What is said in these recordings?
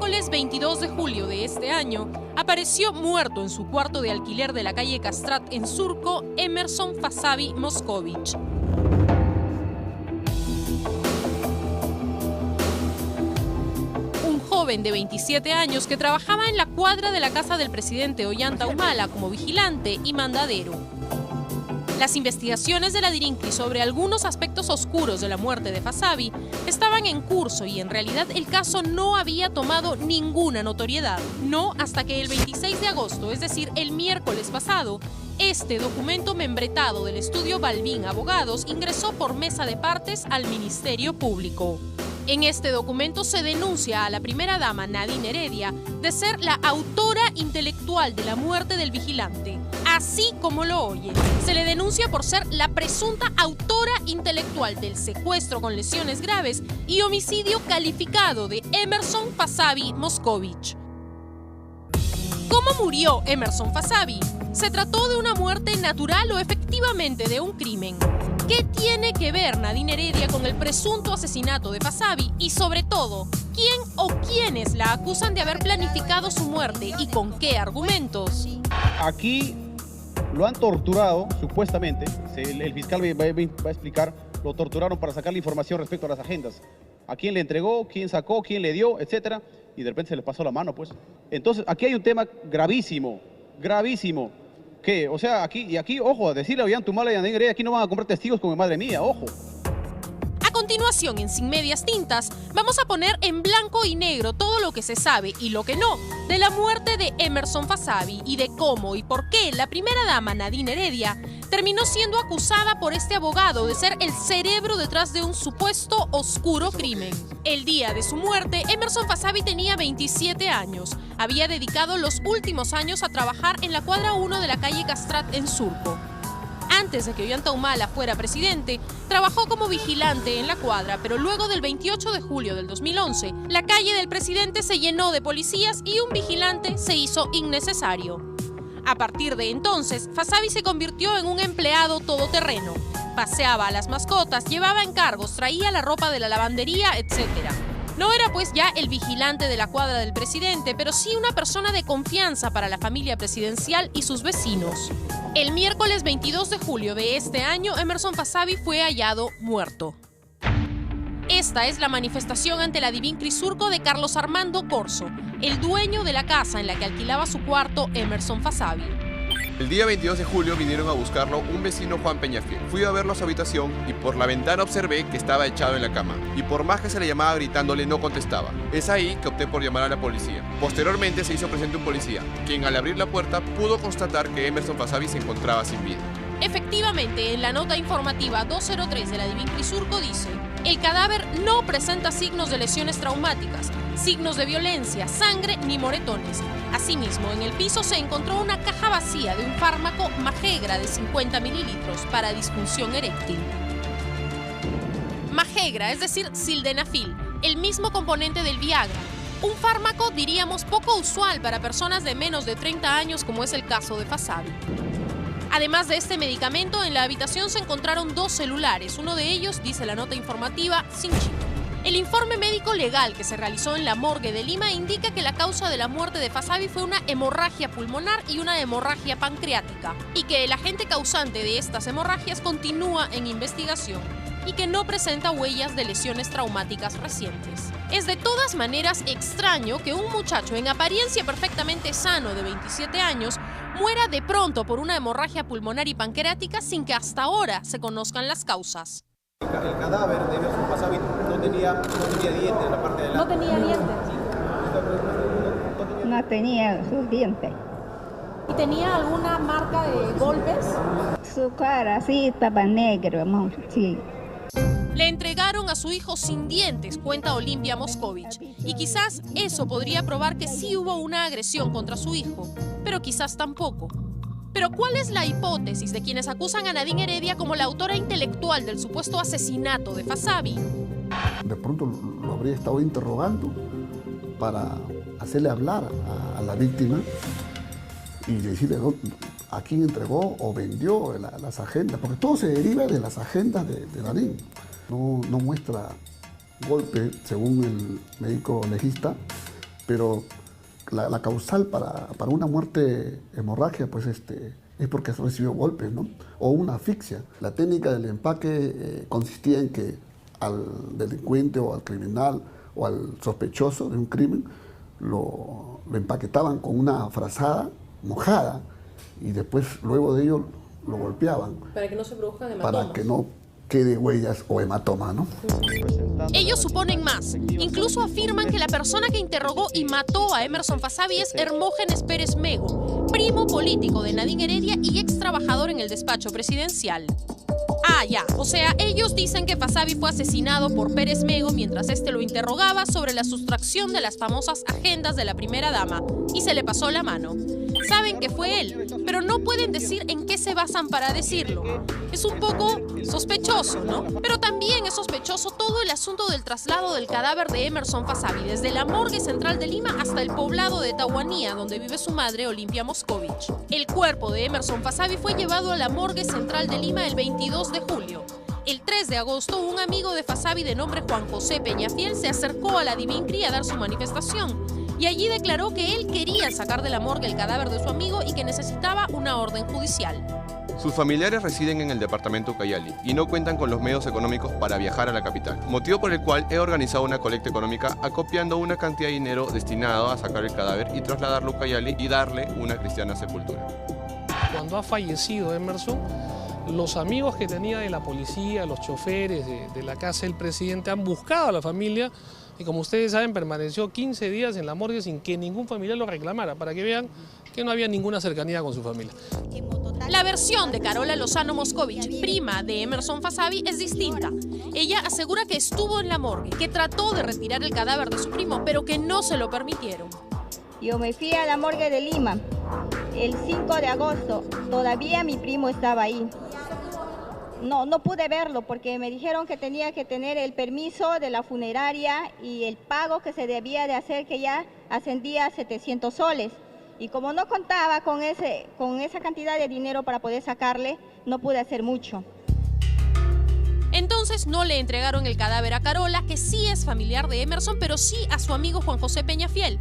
miércoles 22 de julio de este año, apareció muerto en su cuarto de alquiler de la calle Castrat en Surco, Emerson Fasabi Moscovich. Un joven de 27 años que trabajaba en la cuadra de la casa del presidente Ollanta Humala como vigilante y mandadero. Las investigaciones de la DIRINCRI sobre algunos aspectos oscuros de la muerte de Fasabi estaban en curso y en realidad el caso no había tomado ninguna notoriedad. No hasta que el 26 de agosto, es decir, el miércoles pasado, este documento membretado del estudio Balbín Abogados ingresó por mesa de partes al Ministerio Público. En este documento se denuncia a la primera dama Nadine Heredia de ser la autora intelectual de la muerte del vigilante. Así como lo oye, se le denuncia por ser la presunta autora intelectual del secuestro con lesiones graves y homicidio calificado de Emerson Fasabi Moscovich. ¿Cómo murió Emerson Fasabi? ¿Se trató de una muerte natural o efectivamente de un crimen? ¿Qué tiene que ver Nadine Heredia con el presunto asesinato de Fasabi? Y sobre todo, ¿quién o quiénes la acusan de haber planificado su muerte y con qué argumentos? Aquí lo han torturado, supuestamente, el fiscal va a explicar, lo torturaron para sacar la información respecto a las agendas. A quién le entregó, quién sacó, quién le dio, etcétera, y de repente se le pasó la mano, pues. Entonces, aquí hay un tema gravísimo, gravísimo. ¿Qué? O sea, aquí, ojo, a decirle a Ollanta Humala y a Nadine Heredia, aquí no van a comprar testigos como madre mía, ojo. A continuación, en Sin Medias Tintas, vamos a poner en blanco y negro todo lo que se sabe y lo que no de la muerte de Emerson Fasabi y de cómo y por qué la primera dama Nadine Heredia terminó siendo acusada por este abogado de ser el cerebro detrás de un supuesto oscuro crimen. El día de su muerte, Emerson Fasabi tenía 27 años. Había dedicado los últimos años a trabajar en la cuadra 1 de la calle Castrat en Surco. Antes de que Ollanta Humala fuera presidente, trabajó como vigilante en la cuadra, pero luego del 28 de julio del 2011, la calle del presidente se llenó de policías y un vigilante se hizo innecesario. A partir de entonces, Fasabi se convirtió en un empleado todoterreno. Paseaba a las mascotas, llevaba encargos, traía la ropa de la lavandería, etc. No era pues ya el vigilante de la cuadra del presidente, pero sí una persona de confianza para la familia presidencial y sus vecinos. El miércoles 22 de julio de este año, Emerson Fasabi fue hallado muerto. Esta es la manifestación ante la DIRINCRI Surco de Carlos Armando Corso, el dueño de la casa en la que alquilaba su cuarto Emerson Fasabi. El día 22 de julio vinieron a buscarlo un vecino, Juan Peñafiel. Fui a verlo a su habitación y por la ventana observé que estaba echado en la cama. Y por más que se le llamaba gritándole, no contestaba. Es ahí que opté por llamar a la policía. Posteriormente se hizo presente un policía, quien al abrir la puerta pudo constatar que Emerson Fasabi se encontraba sin vida. Efectivamente, en la nota informativa 203 de la DIRINCRI Surco dice: el cadáver no presenta signos de lesiones traumáticas, signos de violencia, sangre ni moretones. Asimismo, en el piso se encontró una caja vacía de un fármaco Magegra de 50 mililitros para disfunción eréctil. Magegra, es decir, sildenafil, el mismo componente del Viagra. Un fármaco, diríamos, poco usual para personas de menos de 30 años, como es el caso de Fasabi. Además de este medicamento, en la habitación se encontraron 2 celulares. Uno de ellos, dice la nota informativa, sin chip. El informe médico legal que se realizó en la morgue de Lima indica que la causa de la muerte de Fasabi fue una hemorragia pulmonar y una hemorragia pancreática, y que el agente causante de estas hemorragias continúa en investigación y que no presenta huellas de lesiones traumáticas recientes. Es de todas maneras extraño que un muchacho en apariencia perfectamente sano de 27 años muera de pronto por una hemorragia pulmonar y pancreática sin que hasta ahora se conozcan las causas. El cadáver de Emerson Fasabi no tenía dientes en la parte de la... ¿No tenía dientes? No tenía sus dientes. ¿Y tenía alguna marca de golpes? Su cara sí estaba negro, amor, sí. Le entregaron a su hijo sin dientes, cuenta Olimpia Moscovich, y quizás eso podría probar que sí hubo una agresión contra su hijo, pero quizás tampoco. Pero ¿cuál es la hipótesis de quienes acusan a Nadine Heredia como la autora intelectual del supuesto asesinato de Fasabi? De pronto lo habría estado interrogando para hacerle hablar a la víctima y decirle a quién entregó o vendió las agendas, porque todo se deriva de las agendas de Nadine. No muestra golpe, según el médico legista, pero la causal para una muerte hemorragia pues es porque recibió golpes, ¿no? O una asfixia. La técnica del empaque consistía en que al delincuente o al criminal o al sospechoso de un crimen lo empaquetaban con una frazada mojada y después luego de ello lo golpeaban. Para que no se produzcan hematomas. Para que no quede huellas o hematoma, ¿no? Ellos suponen más. Incluso afirman que la persona que interrogó y mató a Emerson Fasabi es Hermógenes Pérez Mego, primo político de Nadine Heredia y ex trabajador en el despacho presidencial. Ah, ya. O sea, ellos dicen que Fasabi fue asesinado por Pérez Mego mientras este lo interrogaba sobre la sustracción de las famosas agendas de la primera dama y se le pasó la mano. Saben que fue él, pero no pueden decir en qué se basan para decirlo. Es un poco sospechoso, ¿no? Pero también es sospechoso todo el asunto del traslado del cadáver de Emerson Fasabi desde la morgue central de Lima hasta el poblado de Tahuanía, donde vive su madre, Olimpia Moscovich. El cuerpo de Emerson Fasabi fue llevado a la morgue central de Lima el 22 de julio. El 3 de agosto, un amigo de Fasabi de nombre Juan José Peñafiel se acercó a la Divincri a dar su manifestación y allí declaró que él quería sacar de la morgue el cadáver de su amigo y que necesitaba una orden judicial. Sus familiares residen en el departamento Ucayali y no cuentan con los medios económicos para viajar a la capital, motivo por el cual he organizado una colecta económica acopiando una cantidad de dinero destinado a sacar el cadáver y trasladarlo a Ucayali y darle una cristiana sepultura. Cuando ha fallecido Emerson, los amigos que tenía de la policía, los choferes de la casa del presidente han buscado a la familia y como ustedes saben permaneció 15 días en la morgue sin que ningún familiar lo reclamara, para que vean que no había ninguna cercanía con su familia. La versión de Carola Lozano Moscovich, prima de Emerson Fasabi, es distinta. Ella asegura que estuvo en la morgue, que trató de retirar el cadáver de su primo, pero que no se lo permitieron. Yo me fui a la morgue de Lima el 5 de agosto. Todavía mi primo estaba ahí. No pude verlo porque me dijeron que tenía que tener el permiso de la funeraria y el pago que se debía de hacer, que ya ascendía a 700 soles. Y como no contaba con esa cantidad de dinero para poder sacarle, no pude hacer mucho. Entonces no le entregaron el cadáver a Carola, que sí es familiar de Emerson, pero sí a su amigo Juan José Peñafiel.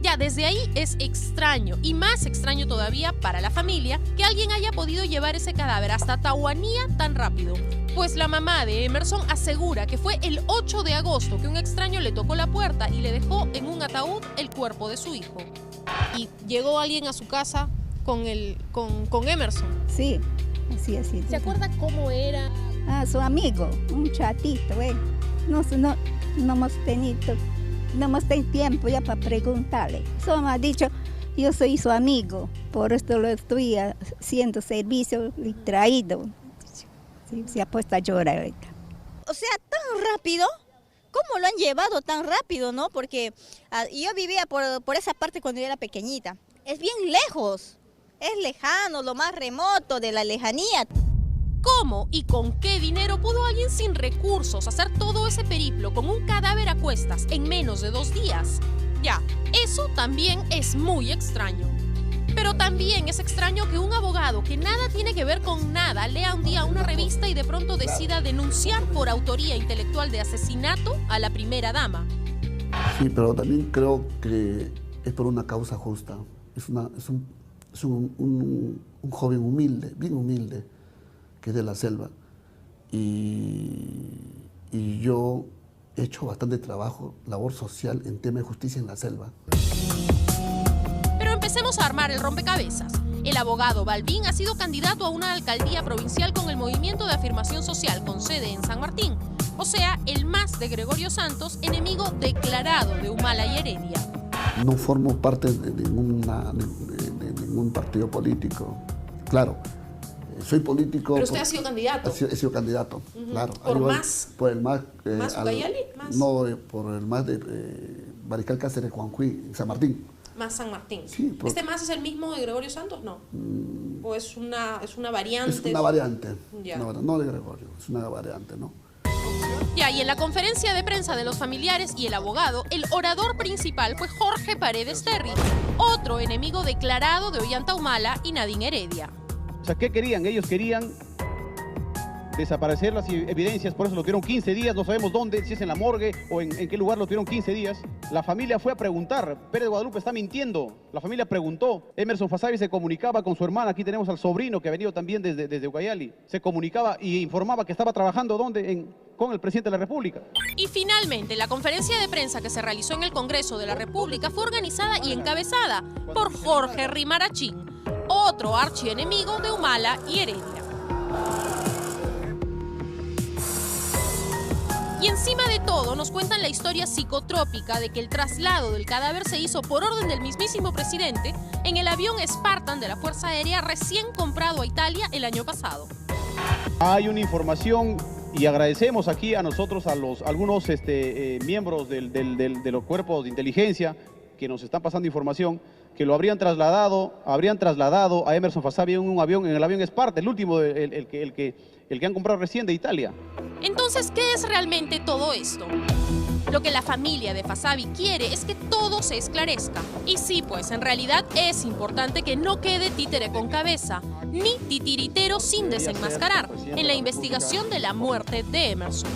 Ya desde ahí es extraño, y más extraño todavía para la familia, que alguien haya podido llevar ese cadáver hasta Tahuanía tan rápido. Pues la mamá de Emerson asegura que fue el 8 de agosto que un extraño le tocó la puerta y le dejó en un ataúd el cuerpo de su hijo. ¿Y llegó alguien a su casa con Emerson? Sí, así. ¿Se acuerda cómo era? Ah, su amigo, un chatito, No hemos tenido tiempo ya para preguntarle. Solo me ha dicho, yo soy su amigo, por esto lo estoy haciendo servicio y traído. Sí, se ha puesto a llorar ahorita. O sea, tan rápido. ¿Cómo lo han llevado tan rápido, no? Porque yo vivía por esa parte cuando yo era pequeñita. Es bien lejos, es lejano, lo más remoto de la lejanía. ¿Cómo y con qué dinero pudo alguien sin recursos hacer todo ese periplo con un cadáver a cuestas en menos de 2 días? Ya, eso también es muy extraño. Pero también es extraño que un abogado que nada tiene que ver con nada lea un día una revista y de pronto decida denunciar por autoría intelectual de asesinato a la primera dama. Sí, pero también creo que es por una causa justa. Es un joven humilde, bien humilde, que es de la selva. Y yo he hecho bastante trabajo, labor social en tema de justicia en la selva. Pero empecemos a armar el rompecabezas. El abogado Balbín ha sido candidato a una alcaldía provincial con el Movimiento de Afirmación Social con sede en San Martín. O sea, el más de Gregorio Santos, enemigo declarado de Humala y Heredia. No formo parte de ningún partido político. Claro, soy político. Pero usted ha sido candidato. He sido candidato, claro. ¿Por más? Por el MAS. ¿Más Ucayali? No, por el MAS de Mariscal Cáceres Juanjuy, San Martín. Más San Martín. Sí, ¿Este más es el mismo de Gregorio Santos? No. ¿O es una variante? Es una variante. Ya. No de Gregorio, es una variante, ¿no? Ya, y en la conferencia de prensa de los familiares y el abogado, el orador principal fue Jorge Paredes Terry, otro enemigo declarado de Ollanta Humala y Nadine Heredia. O sea, ¿qué querían? Ellos querían desaparecer las evidencias, por eso lo tuvieron 15 días, no sabemos dónde, si es en la morgue o en qué lugar lo tuvieron 15 días. La familia fue a preguntar, Pérez de Guadalupe está mintiendo, la familia preguntó, Emerson Fasabi se comunicaba con su hermana, aquí tenemos al sobrino que ha venido también desde Ucayali, se comunicaba y informaba que estaba trabajando ¿dónde? Con el presidente de la República. Y finalmente, la conferencia de prensa que se realizó en el Congreso de la República fue organizada y encabezada por Jorge Rimarachín, otro archienemigo de Humala y Heredia. Y encima de todo nos cuentan la historia psicotrópica de que el traslado del cadáver se hizo por orden del mismísimo presidente en el avión Spartan de la Fuerza Aérea recién comprado a Italia el año pasado. Hay una información y agradecemos aquí a nosotros, a algunos miembros de los cuerpos de inteligencia que nos están pasando información, que lo habrían trasladado a Emerson Fasabi en el avión Spartan, el último, el que han comprado recién de Italia. Entonces, ¿qué es realmente todo esto? Lo que la familia de Fasabi quiere es que todo se esclarezca. Y sí, pues en realidad es importante que no quede títere con cabeza, ni titiritero sin desenmascarar en la investigación de la muerte de Emerson.